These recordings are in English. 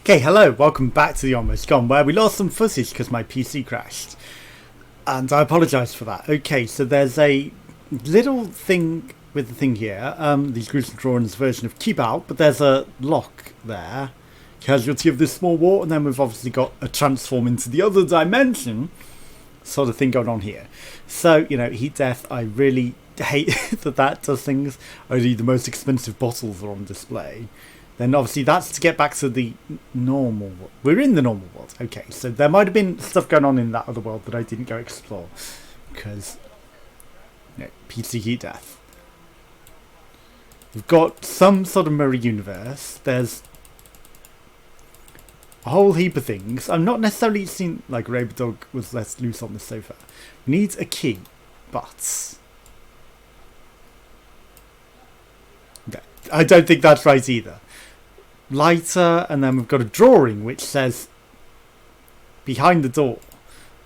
Okay, hello, welcome back to the Almost Gone, where we lost some footage because my PC crashed. And I apologise for that. Okay, so there's a little thing with the thing here. These gruesome drawings version of Keep Out, but there's a lock there. Casualty of this small war, and then we've obviously got a transform into the other dimension sort of thing going on here. So, you know, heat death, I really hate that does things. Only the most expensive bottles are on display. Then obviously that's to get back to the normal world. We're in the normal world. Okay, so there might have been stuff going on in that other world that I didn't go explore. Because, you know, PC heat death. We've got some sort of mirror universe. There's a whole heap of things. I'm not necessarily seeing, like, Rainbow Dog was less loose on the sofa. We need a key, but... okay, I don't think that's right either. Lighter, and then we've got a drawing which says behind the door,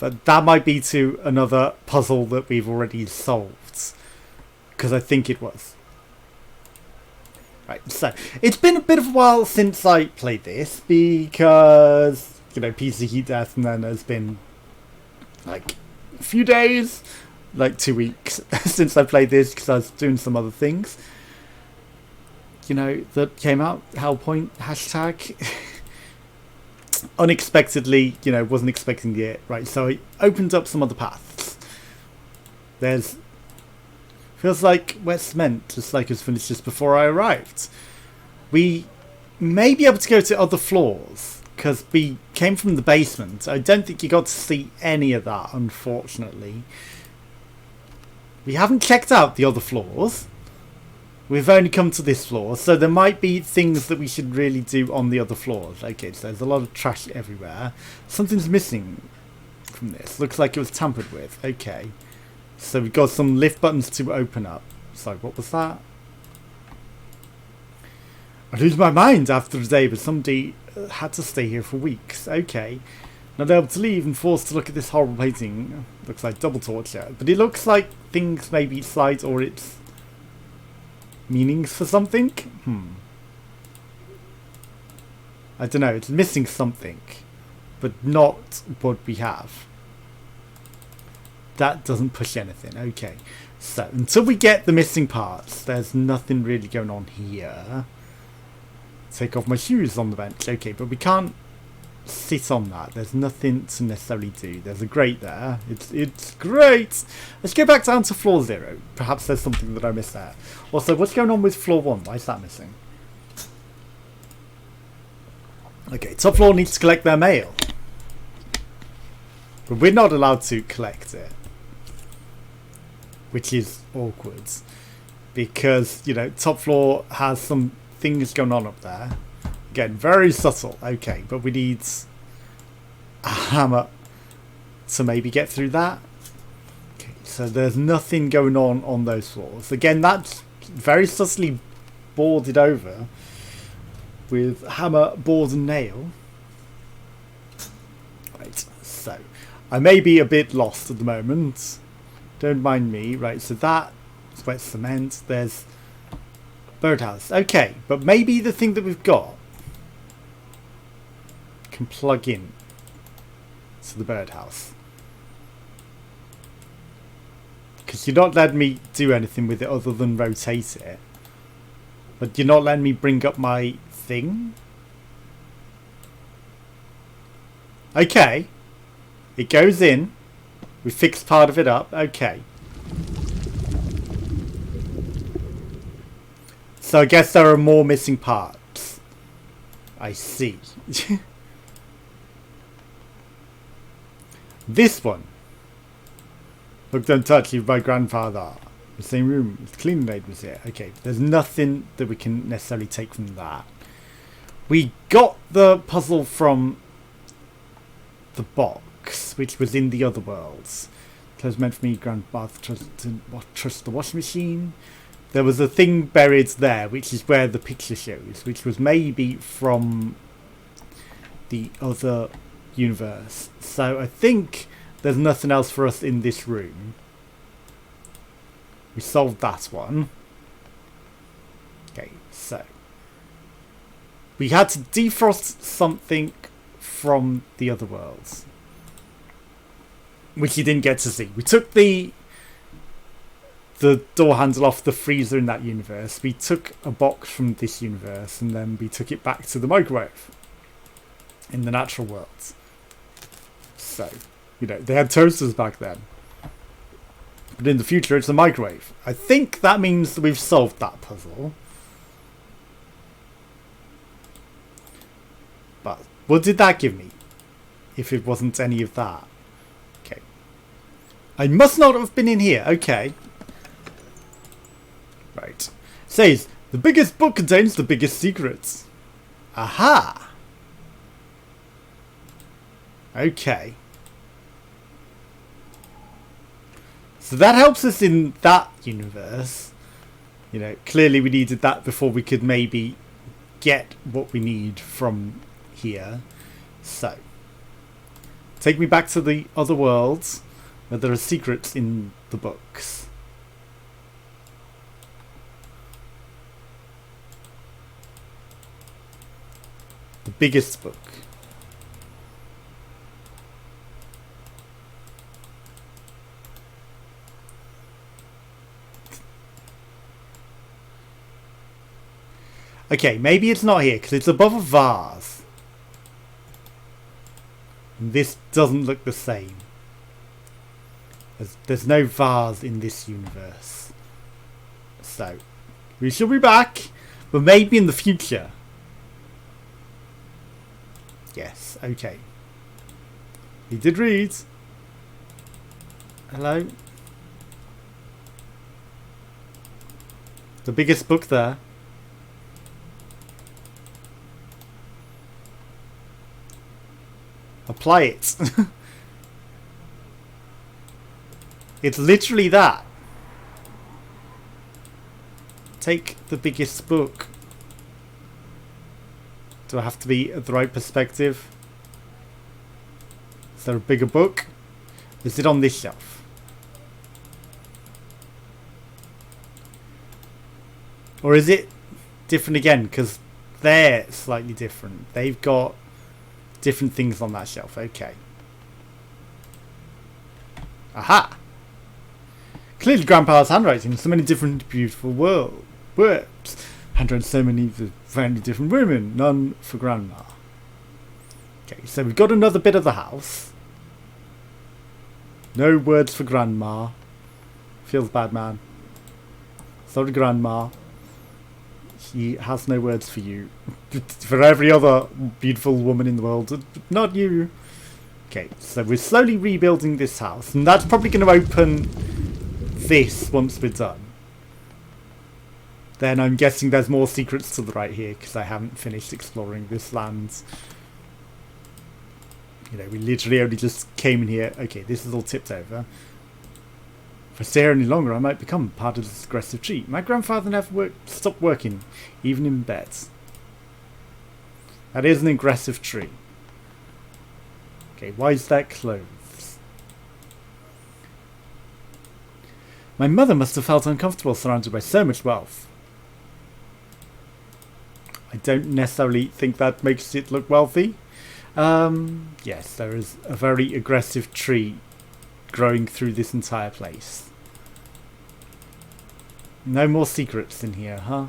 but that might be to another puzzle that we've already solved, because I think it was. Right, so it's been a bit of a while since I played this because, you know, PC heat death, and then there's been like a few days, like 2 weeks since I played this because I was doing some other things, you know, that came out. Hellpoint hashtag unexpectedly, you know, wasn't expecting it. Right, so I opened up some other paths. There's feels like wet cement, just like it was finished just before I arrived. We may be able to go to other floors because we came from the basement. I don't think you got to see any of that, unfortunately. We haven't checked out the other floors. We've only come to this floor, so there might be things that we should really do on the other floors. Okay, so there's a lot of trash everywhere. Something's missing from this. Looks like it was tampered with. Okay. So we've got some lift buttons to open up. Sorry, what was that? I lose my mind after the day, but somebody had to stay here for weeks. Okay. Not able to leave and forced to look at this horrible painting. Looks like double torture. But it looks like things maybe slide or it's meanings for something? I don't know, it's missing something, but not what we have. That doesn't push anything. Okay, so until we get the missing parts, there's nothing really going on here. Take off my shoes on the bench. Okay, but we can't sit on that. There's nothing to necessarily do. There's a grate there. It's great. Let's go back down to floor 0. Perhaps there's something that I missed there. Also, what's going on with floor 1? Why is that missing? Okay, top floor needs to collect their mail, but we're not allowed to collect it, which is awkward because, you know, top floor has some things going on up there. Again, very subtle. Okay, but we need a hammer to maybe get through that. Okay, so there's nothing going on those floors. Again, that's very subtly boarded over with hammer, board and nail. Right, so I may be a bit lost at the moment. Don't mind me. Right, so that's wet cement. There's birdhouse. Okay, but maybe the thing that we've got can plug in to the birdhouse, because you're not letting me do anything with it other than rotate it, but you're not letting me bring up my thing. Okay, it goes in. We fixed part of it up. Okay, so I guess there are more missing parts. I see. This one. Looked untouched with my grandfather. The same room. The cleaning lady was here. Okay, there's nothing that we can necessarily take from that. We got the puzzle from the box, which was in the other worlds. Clothes meant for me, grandbath, trust the washing machine. There was a thing buried there, which is where the picture shows, which was maybe from the other universe. So I think there's nothing else for us in this room. We solved that one. Okay, so We had to defrost something from the other worlds, which you didn't get to see. We took the door handle off the freezer in that universe. We took a box from this universe, and then we took it back to the microwave in the natural world. So, they had toasters back then. But in the future, it's a microwave. I think that means that we've solved that puzzle. But what did that give me? If it wasn't any of that. Okay. I must not have been in here. Okay. Right. Says, the biggest book contains the biggest secrets. Aha! Okay. So that helps us in that universe. Clearly we needed that before we could maybe get what we need from here. So, take me back to the other worlds where there are secrets in the books. The biggest book. Okay, maybe it's not here because it's above a vase. And this doesn't look the same. There's no vase in this universe. So, we shall be back, but maybe in the future. Yes, okay. He did read. Hello? The biggest book there. Apply it. It's literally that. Take the biggest book. Do I have to be at the right perspective? Is there a bigger book? Is it on this shelf? Or is it different again? Because they're slightly different. They've got different things on that shelf. Okay. Aha! Clearly Grandpa's handwriting. So many different beautiful words. Handwriting so many very different women. None for Grandma. Okay, so we've got another bit of the house. No words for Grandma. Feels bad, man. Sorry, Grandma. He has no words for you. For every other beautiful woman in the world, not you. Okay, so we're slowly rebuilding this house, and that's probably going to open this once we're done. Then I'm guessing there's more secrets to the right here, because I haven't finished exploring this land. We literally only just came in here. Okay, this is all tipped over. If I stay here any longer, I might become part of this aggressive tree. My grandfather never stopped working, even in bed. That is an aggressive tree. Okay, why is that clothes? My mother must have felt uncomfortable surrounded by so much wealth. I don't necessarily think that makes it look wealthy. Yes, there is a very aggressive tree growing through this entire place. No more secrets in here, huh?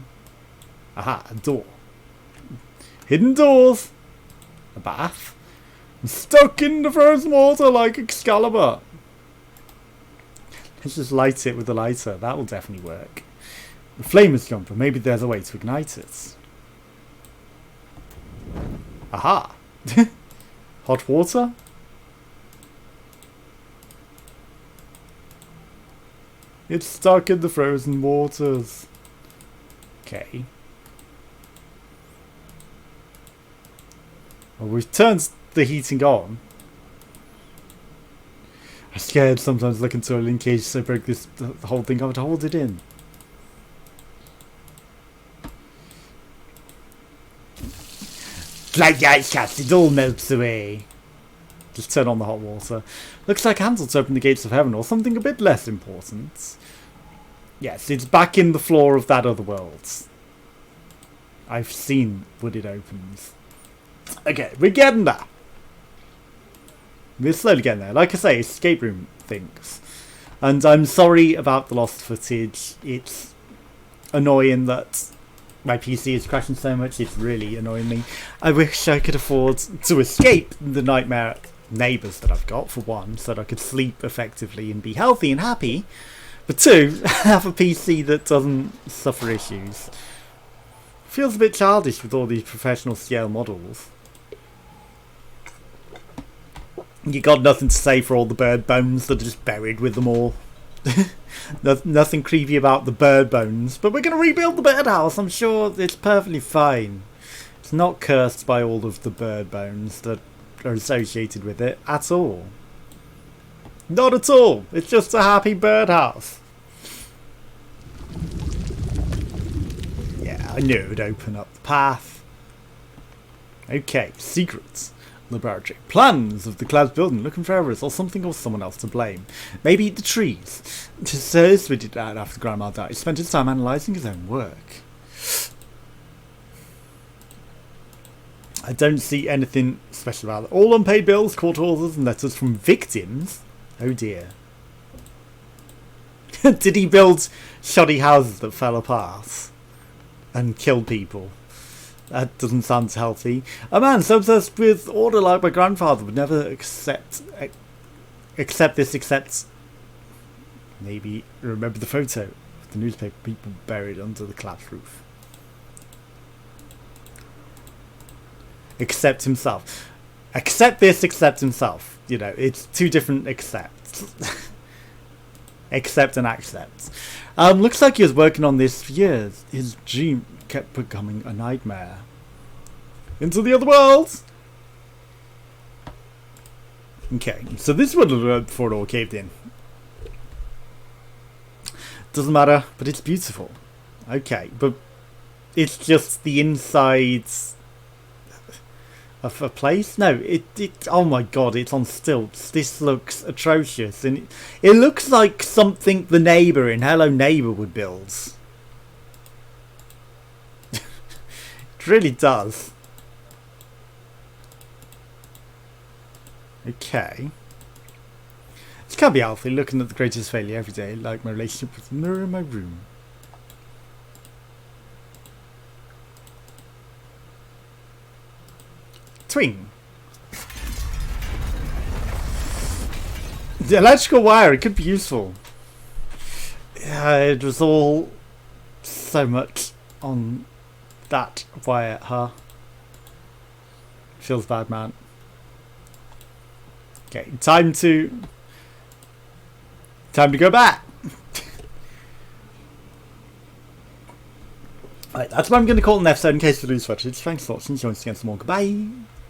Aha, a door. Hidden doors. A bath. I'm stuck in the frozen water like Excalibur. Let's just light it with a lighter. That will definitely work. The flame is gone, but maybe there's a way to ignite it. Aha! Hot water? It's stuck in the frozen waters. Okay. Well, we've turned the heating on. I'm scared sometimes looking to in case I break the whole thing. I would hold it in. Like the ice cast, it all melts away. Just turn on the hot water. Looks like Hansel to open the gates of heaven, or something a bit less important. Yes, it's back in the floor of that other world. I've seen when it opens. Okay, we're getting there. We're slowly getting there. Like I say, escape room things. And I'm sorry about the lost footage. It's annoying that my PC is crashing so much. It's really annoying me. I wish I could afford to escape the nightmare neighbours that I've got, for one, so that I could sleep effectively and be healthy and happy. But two, have a PC that doesn't suffer issues. Feels a bit childish with all these professional scale models. You got nothing to say for all the bird bones that are just buried with them all. Nothing creepy about the bird bones, but we're going to rebuild the birdhouse. I'm sure it's perfectly fine. It's not cursed by all of the bird bones that are associated with it at all. Not at all. It's just a happy birdhouse. Yeah, I knew it would open up the path. Okay, secrets. Laboratory. Plans of the Clouds building, looking for errors or something or someone else to blame. Maybe the trees. Just we did that after Grandma died. He spent his time analysing his own work. I don't see anything special about it. All unpaid bills, court orders and letters from victims. Oh dear. Did he build shoddy houses that fell apart and killed people? That doesn't sound healthy. A man so obsessed with order like my grandfather would never accept this, except maybe remember the photo of the newspaper people buried under the collapsed roof. Accept himself. Accept this, accept himself. You know, it's two different accepts. Accept and accept. Looks like he was working on this for years. His dream kept becoming a nightmare. Into the other world! Okay, so this would have been before it all caved in. Doesn't matter, but it's beautiful. Okay, but it's just the insides of a place? No, it oh my god, it's on stilts. This looks atrocious, and it looks like something the neighbour in Hello Neighbour would build. It really does. Okay. This can't be healthy, looking at the greatest failure every day, like my relationship with the mirror in my room. Twing. The electrical wire, it could be useful. Yeah, it was all so much on that wire, huh? Feels bad, man. Okay, time to go back. Right, that's what I'm going to call an episode in case you lose footage. Thanks for watching. Join us again some more. Goodbye.